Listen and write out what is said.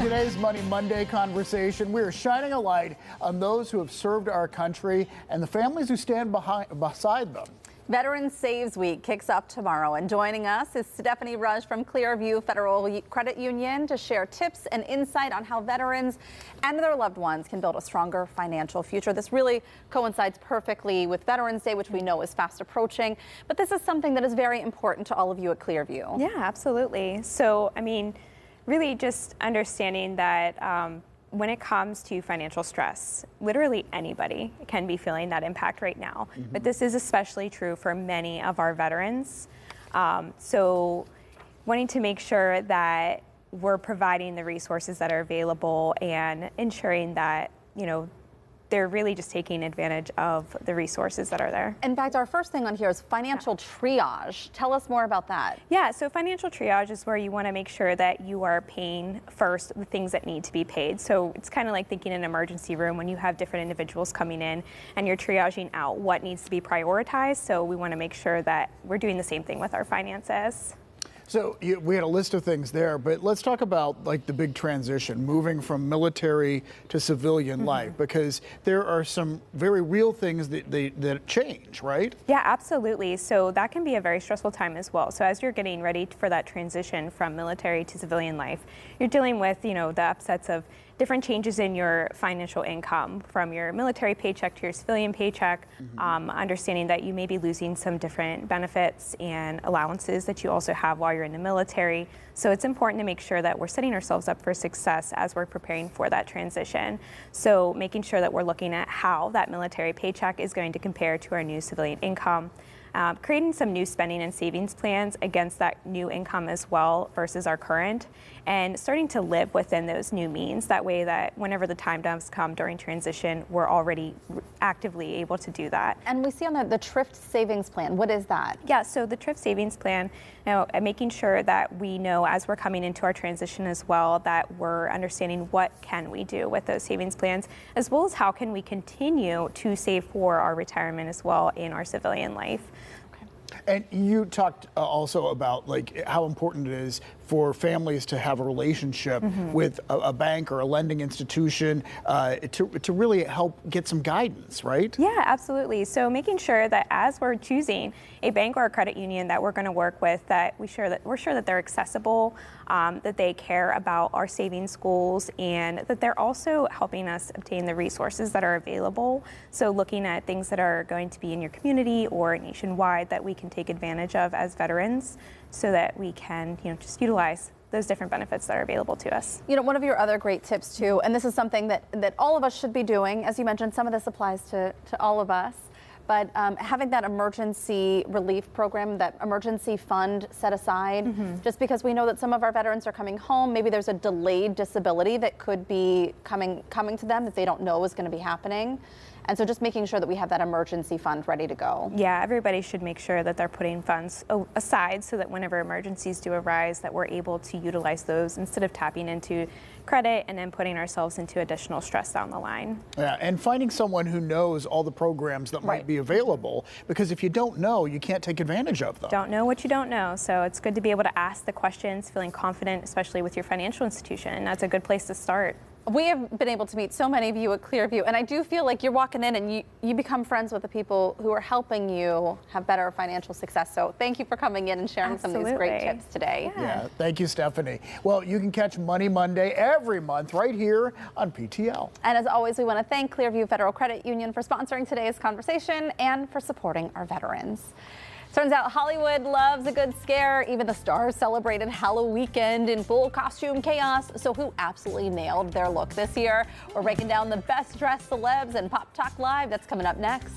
today's Money Monday conversation, we are shining a light on those who have served our country and the families who stand beside them. Veterans Saves Week kicks off tomorrow, and joining us is Stephanie Rush from Clearview Federal Credit Union to share tips and insight on how veterans and their loved ones can build a stronger financial future. This really coincides perfectly with Veterans Day, which we know is fast approaching, but this is something that is very important to all of you at Clearview. Yeah, absolutely. So, really just understanding that when it comes to financial stress, literally anybody can be feeling that impact right now. But this is especially true for many of our veterans. So wanting to make sure that we're providing the resources that are available and ensuring that, they're really just taking advantage of the resources that are there. In fact, our first thing on here is financial triage. Tell us more about that. Yeah, so financial triage is where you want to make sure that you are paying first the things that need to be paid. So it's kind of like thinking in an emergency room when you have different individuals coming in and you're triaging out what needs to be prioritized. So we want to make sure that we're doing the same thing with our finances. So we had a list of things there, but let's talk about like the big transition, moving from military to civilian life, because there are some very real things that change, right? Yeah, absolutely. So that can be a very stressful time as well. So as you're getting ready for that transition from military to civilian life, you're dealing with, the upsets of different changes in your financial income from your military paycheck to your civilian paycheck, understanding that you may be losing some different benefits and allowances that you also have while you're in the military. So it's important to make sure that we're setting ourselves up for success as we're preparing for that transition. So making sure that we're looking at how that military paycheck is going to compare to our new civilian income. Creating some new spending and savings plans against that new income as well versus our current, and starting to live within those new means. That way that whenever the time does come during transition, we're already actively able to do that. And we see on the Thrift Savings Plan, what is that? Yeah, so the Thrift Savings Plan, making sure that we know as we're coming into our transition as well, that we're understanding what can we do with those savings plans, as well as how can we continue to save for our retirement as well in our civilian life. And you talked also about like how important it is for families to have a relationship with a bank or a lending institution to really help get some guidance, right? Yeah, absolutely. So making sure that as we're choosing a bank or a credit union that we're going to work with, that we're sure that they're accessible, that they care about our savings goals, and that they're also helping us obtain the resources that are available. So looking at things that are going to be in your community or nationwide that we can take advantage of as veterans, so that we can, just utilize those different benefits that are available to us. One of your other great tips too, and this is something that all of us should be doing, as you mentioned, some of this applies to all of us, but having that emergency relief program, that emergency fund set aside, just because we know that some of our veterans are coming home, maybe there's a delayed disability that could be coming to them that they don't know is going to be happening. And so just making sure that we have that emergency fund ready to go. Yeah, everybody should make sure that they're putting funds aside so that whenever emergencies do arise, that we're able to utilize those instead of tapping into credit and then putting ourselves into additional stress down the line. Yeah, and finding someone who knows all the programs that might be available, because if you don't know, you can't take advantage of them. Don't know what you don't know, so it's good to be able to ask the questions, feeling confident, especially with your financial institution, and that's a good place to start. We have been able to meet so many of you at Clearview, and I do feel like you're walking in and you become friends with the people who are helping you have better financial success. So thank you for coming in and sharing some of these great tips today. Yeah, thank you, Stephanie. Well, you can catch Money Monday every month right here on PTL. And as always, we want to thank Clearview Federal Credit Union for sponsoring today's conversation and for supporting our veterans. Turns out Hollywood loves a good scare. Even the stars celebrated Halloween in full costume chaos. So who absolutely nailed their look this year? We're breaking down the best dressed celebs and Pop Talk Live. That's coming up next.